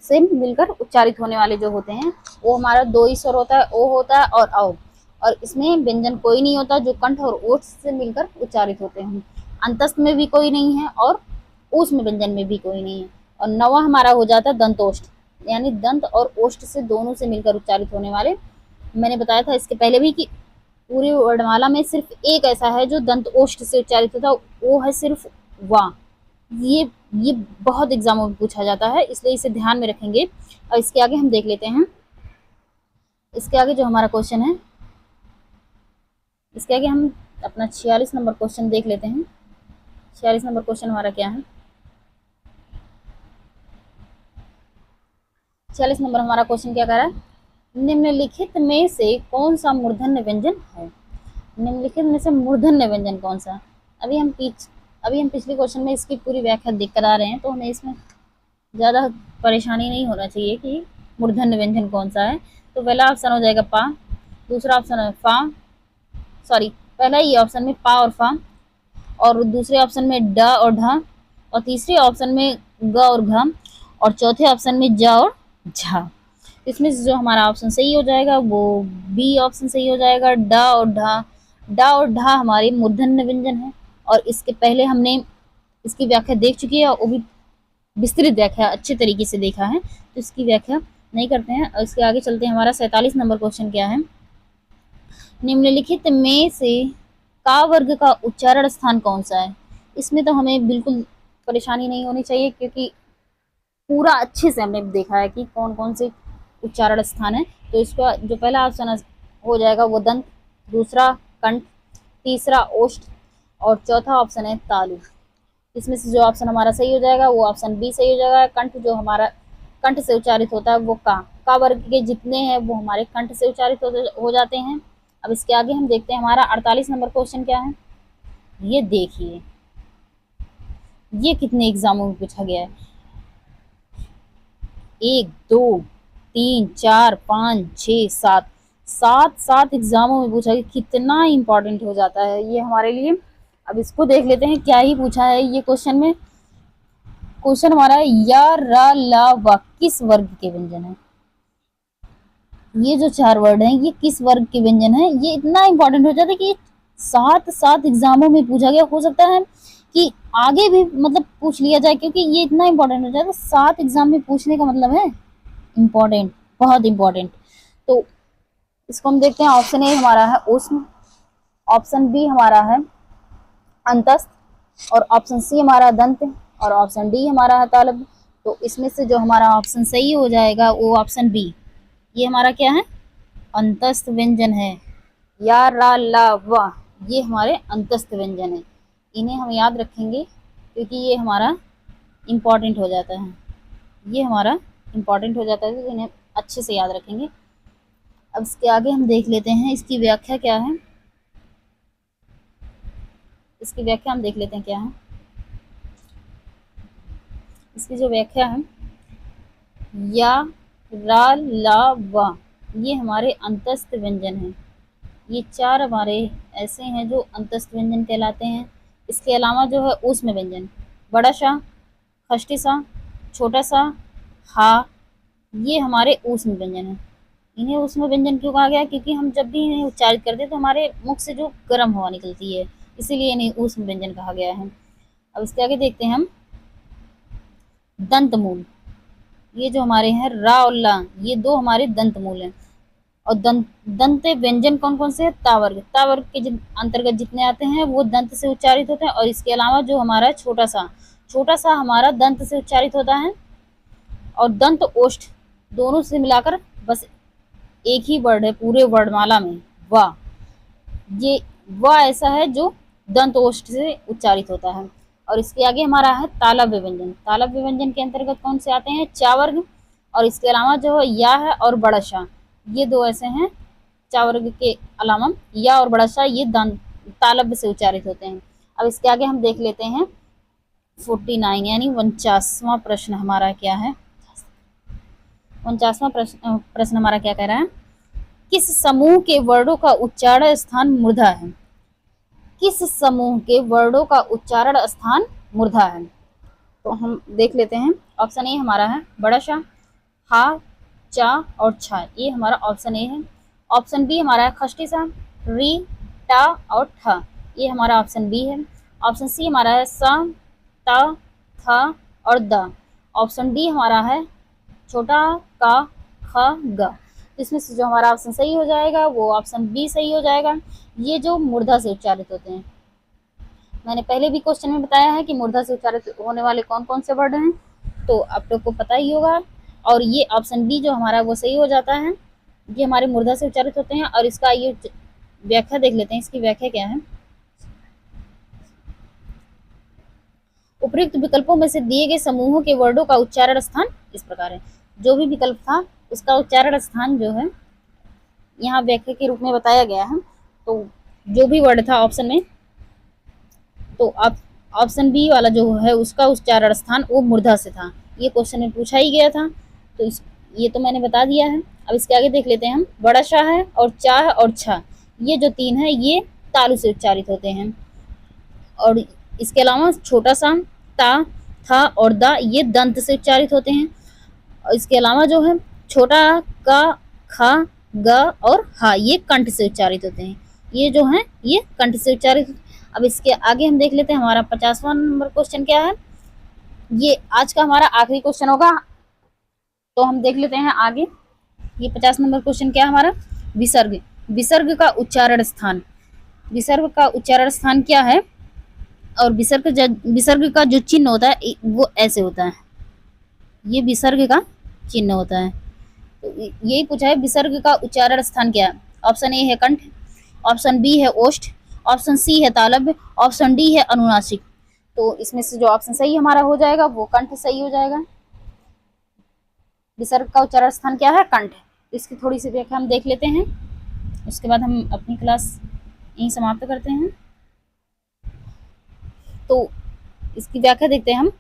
से मिलकर उच्चारित होने वाले जो होते हैं वो हमारा 2 ही स्वर होता है, ओ होता है और औ। और इसमें व्यंजन कोई नहीं होता जो कंठ और ओष्ठ से मिलकर उच्चारित होते हैं। अंतस्थ में भी कोई नहीं है और उसमें व्यंजन में भी कोई नहीं है। और 9वां हमारा हो जाता है दंतोष्ठ, यानी दंत और ओष्ठ से दोनों से मिलकर उच्चारित होने वाले। मैंने बताया था इसके पहले भी कि पूरी वर्णमाला में सिर्फ एक ऐसा है जो दंत ओष्ठ से उच्चारित होता है, वो है सिर्फ वा। ये बहुत एग्जामों में पूछा जाता है, इसलिए इसे ध्यान में रखेंगे। और इसके आगे हम देख लेते हैं, इसके आगे जो हमारा क्वेश्चन है, इसके आगे हम अपना 46 नंबर क्वेश्चन देख लेते हैं। 46 नंबर क्वेश्चन हमारा क्या है? 46 नंबर हमारा क्वेश्चन क्या कह रहा है? निम्नलिखित में से कौन सा मूर्धन्य व्यंजन है? निम्नलिखित में से मूर्धन्य व्यंजन कौन सा? अभी हम पिछले क्वेश्चन में इसकी पूरी व्याख्या देख कर आ रहे हैं, तो हमें इसमें ज़्यादा परेशानी नहीं होना चाहिए कि मूर्धन्य व्यंजन कौन सा है। तो पहला ऑप्शन हो जाएगा पा, दूसरा ऑप्शन है फा, सॉरी पहला ही ऑप्शन में पा और फा, और दूसरे ऑप्शन में ड और ढ, और तीसरे ऑप्शन में ग और घ, और चौथे ऑप्शन में ज और झा। इसमें से जो हमारा ऑप्शन सही हो जाएगा वो बी ऑप्शन सही हो जाएगा, ड और ढा। ड और ढा हमारे मूर्धन्य व्यंजन है, और इसके पहले हमने इसकी व्याख्या देख चुकी है, वो भी विस्तृत व्याख्या अच्छे तरीके से देखा है, तो इसकी व्याख्या नहीं करते हैं। और इसके आगे चलते हैं। हमारा 47 नंबर क्वेश्चन क्या है? निम्नलिखित में से का वर्ग का उच्चारण स्थान कौन सा है? इसमें तो हमें बिल्कुल परेशानी नहीं होनी चाहिए, क्योंकि पूरा अच्छे से हमने देखा है कि कौन कौन से उच्चारण स्थान है। तो इसका जो पहला ऑप्शन हो जाएगा वो दंत, दूसरा कंठ, तीसरा ओष्ठ, और चौथा ऑप्शन है तालु। इसमें से जो ऑप्शन हमारा सही हो जाएगा वो ऑप्शन बी सही हो जाएगा। कंठ जो हमारा कंठ से उच्चारित होता है वो का वर्ग के जितने हैं वो हमारे कंठ से उच्चारित हो जाते हैं। अब इसके आगे हम देखते हैं हमारा 48 नंबर क्वेश्चन क्या है। ये देखिए, ये कितने एग्जामों में पूछा गया है। 1 2 3 4 5 6 7 7 एग्जामों में पूछा गया। कितना इंपॉर्टेंट हो जाता है ये हमारे लिए। अब इसको देख लेते हैं क्या ही पूछा है ये क्वेश्चन में। क्वेश्चन हमारा है या रा ला वा किस वर्ग के व्यंजन है? ये जो 4 वर्ड हैं ये किस वर्ग के व्यंजन है? ये इतना इंपॉर्टेंट हो जाता है कि 7 एग्जामों में पूछा गया। हो सकता है कि आगे भी मतलब पूछ लिया जाए, क्योंकि ये इतना इंपॉर्टेंट हो जाता है। 7 एग्जाम में पूछने का मतलब है इम्पोर्टेंट, बहुत इंपॉर्टेंट। तो इसको हम देखते हैं। ऑप्शन ए हमारा है उष्ण, ऑप्शन बी हमारा है अंतस्थ, और ऑप्शन सी हमारा दंत, और ऑप्शन डी हमारा है तालब। तो इसमें से जो हमारा ऑप्शन सही हो जाएगा वो ऑप्शन बी, ये हमारा क्या है? अंतस्थ व्यंजन है। या रा ला वा ये हमारे अंतस्थ व्यंजन है। इन्हें हम याद रखेंगे क्योंकि ये हमारा इम्पॉर्टेंट हो जाता है। ये हमारा इम्पॉर्टेंट हो जाता है, तो इन्हें अच्छे से याद रखेंगे। अब इसके आगे हम देख लेते हैं इसकी व्याख्या क्या है। इसकी व्याख्या हम देख लेते हैं क्या है। इसकी जो व्याख्या है, या रा ला वा ये हमारे अंतस्थ व्यंजन हैं। ये 4 हमारे ऐसे हैं जो अंतस्थ व्यंजन कहलाते हैं। इसके अलावा जो है ऊष्म व्यंजन, बड़ा सा, खष्टी सा, छोटा सा, हा, ये हमारे ऊष्म व्यंजन हैं। इन्हें ऊष्म व्यंजन क्यों कहा गया? क्योंकि हम जब भी इन्हें उच्चारित करते हैं तो हमारे मुख से जो गर्म हवा निकलती है, इसीलिए इन्हें ऊष्म व्यंजन कहा गया है। अब इसके आगे देखते हैं हम दंत मूल। ये जो हमारे हैं रा और ला, ये 2 हमारे दंत मूल हैं। और दंत व्यंजन कौन कौन से हैं? तावर्ग। तावर्ग के अंतर्गत जितने आते हैं वो दंत से उच्चारित होते हैं। और इसके अलावा जो हमारा छोटा सा हमारा दंत से उच्चारित होता है। और दंत ओष्ठ दोनों से मिलाकर बस एक ही वर्ड है पूरे वर्णमाला में, वा। ये वा ऐसा है जो दंत ओष्ठ से उच्चारित होता है। और इसके आगे हमारा है तालव्य व्यंजन। तालव्य व्यंजन के अंतर्गत कौन से आते हैं? चावर्ग। और इसके अलावा जो है या है और बड़ा शा, ये 2 ऐसे हैं। चावर्ग के अलावा या और बड़ा शा ये तालव्य से उच्चारित होते हैं। अब इसके आगे हम देख लेते हैं 49 यानी 49वां प्रश्न हमारा क्या है। 49वां प्रश्न हमारा क्या कह रहा है? किस समूह के वर्णों का उच्चारण स्थान मूर्धा है? किस समूह के वर्णों का उच्चारण स्थान मूर्धा है? तो हम देख लेते हैं। ऑप्शन ए हमारा है बड़ा शा, हा, चा और छा, ये हमारा ऑप्शन ए है। ऑप्शन बी हमारा है खष्टी सा, री, टा और ठा, ये हमारा ऑप्शन बी है। ऑप्शन सी हमारा है सा, ता, था और दा। ऑप्शन डी हमारा है छोटा का, ख, ग। इसमें से जो हमारा ऑप्शन सही हो जाएगा वो ऑप्शन बी सही हो जाएगा। ये जो मूर्धा से उच्चारित होते हैं। मैंने पहले भी क्वेश्चन में बताया है कि मूर्धा से उच्चारित होने वाले कौन कौन से वर्ड हैं, तो आप लोग को पता ही होगा। और ये ऑप्शन बी जो हमारा वो सही हो जाता है, ये हमारे मूर्धा से उच्चारित होते हैं। और इसका ये व्याख्या देख लेते हैं, इसकी व्याख्या क्या है। उपयुक्त विकल्पों में से दिए गए समूहों के वर्डों का उच्चारण स्थान इस प्रकार है। जो भी विकल्प था उसका उच्चारण स्थान जो है यहाँ व्याख्या के रूप में बताया गया है। तो जो भी वर्ड था ऑप्शन में, तो आप ऑप्शन बी वाला जो है उसका उच्चारण स्थान वो मूर्धा से था। ये क्वेश्चन में पूछा ही गया था, तो ये तो मैंने बता दिया है। अब इसके आगे देख लेते हैं हम। बड़ा शाह है और चाह और छा, ये जो तीन है ये तालु से उच्चारित होते हैं। और इसके अलावा छोटा सा, ता, था और दा, ये दंत से उच्चारित होते हैं। और इसके अलावा जो है छोटा का, खा, ग और हा, ये कंठ से उच्चारित होते हैं। ये जो है ये कंठ से उच्चारित। अब इसके आगे हम देख लेते हैं हमारा 50वां नंबर क्वेश्चन क्या है। ये आज का हमारा आखिरी क्वेश्चन होगा, तो हम देख लेते हैं आगे। ये 50 नंबर क्वेश्चन क्या है हमारा, विसर्ग। विसर्ग का उच्चारण स्थान, विसर्ग का उच्चारण स्थान क्या है। और विसर्ग का जो चिन्ह होता है वो ऐसे होता है, ये विसर्ग का चिन्ह होता है। तो यही पूछा है विसर्ग का उच्चारण स्थान क्या है। ऑप्शन ए है कंठ, ऑप्शन बी है ओष्ठ, ऑप्शन सी है तालव्य, ऑप्शन डी है अनुनासिक। तो इसमें से जो ऑप्शन सही हमारा हो जाएगा वो कंठ सही हो जाएगा। विसर्ग का उच्चारण स्थान क्या है, कंठ। इसकी थोड़ी सी व्याख्या हम देख लेते हैं, उसके बाद हम अपनी क्लास यहीं समाप्त करते हैं। तो इसकी व्याख्या देखते हैं हम।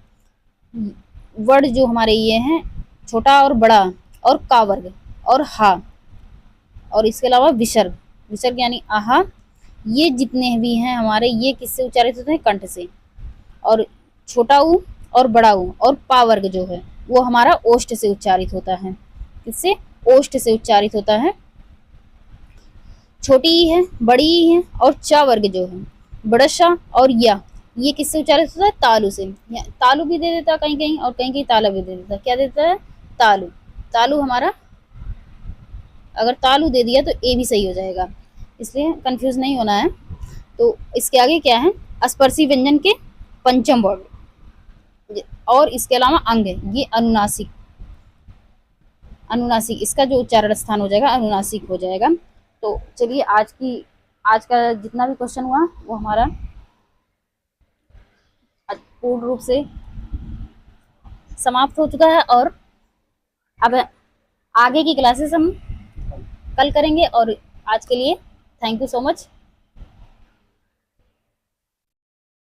वर्ड जो हमारे ये हैं छोटा और बड़ा और का वर्ग और हा, और इसके अलावा विसर्ग, विसर्ग यानी आहा, ये जितने भी हैं हमारे ये किससे उच्चारित होते हैं, कंठ से। और छोटा ऊ और बड़ा ऊ और पा वर्ग जो है वो हमारा ओष्ठ से उच्चारित होता है। किससे, ओष्ठ से उच्चारित होता है। छोटी ई है, बड़ी ई है और चा वर्ग जो है, बड़शा और या, ये किससे उच्चारित होता है, तालु से। तालु भी दे देता कहीं कहीं और कहीं कहीं ताला भी दे देता, क्या देता है, तालु। तालु हमारा अगर तालु दे दिया तो ए भी सही हो जाएगा, इसलिए कंफ्यूज नहीं होना है। तो इसके आगे क्या है, स्पर्शी व्यंजन के पंचम वर्ग और इसके अलावा अंग, ये अनुनासिक। अनुनासिक इसका जो उच्चारण स्थान हो जाएगा अनुनासिक हो जाएगा। तो चलिए आज का जितना भी क्वेश्चन हुआ वो हमारा पूर्ण रूप से समाप्त हो चुका है। और अब आगे की क्लासेस हम कल करेंगे। और आज के लिए थैंक यू सो मच।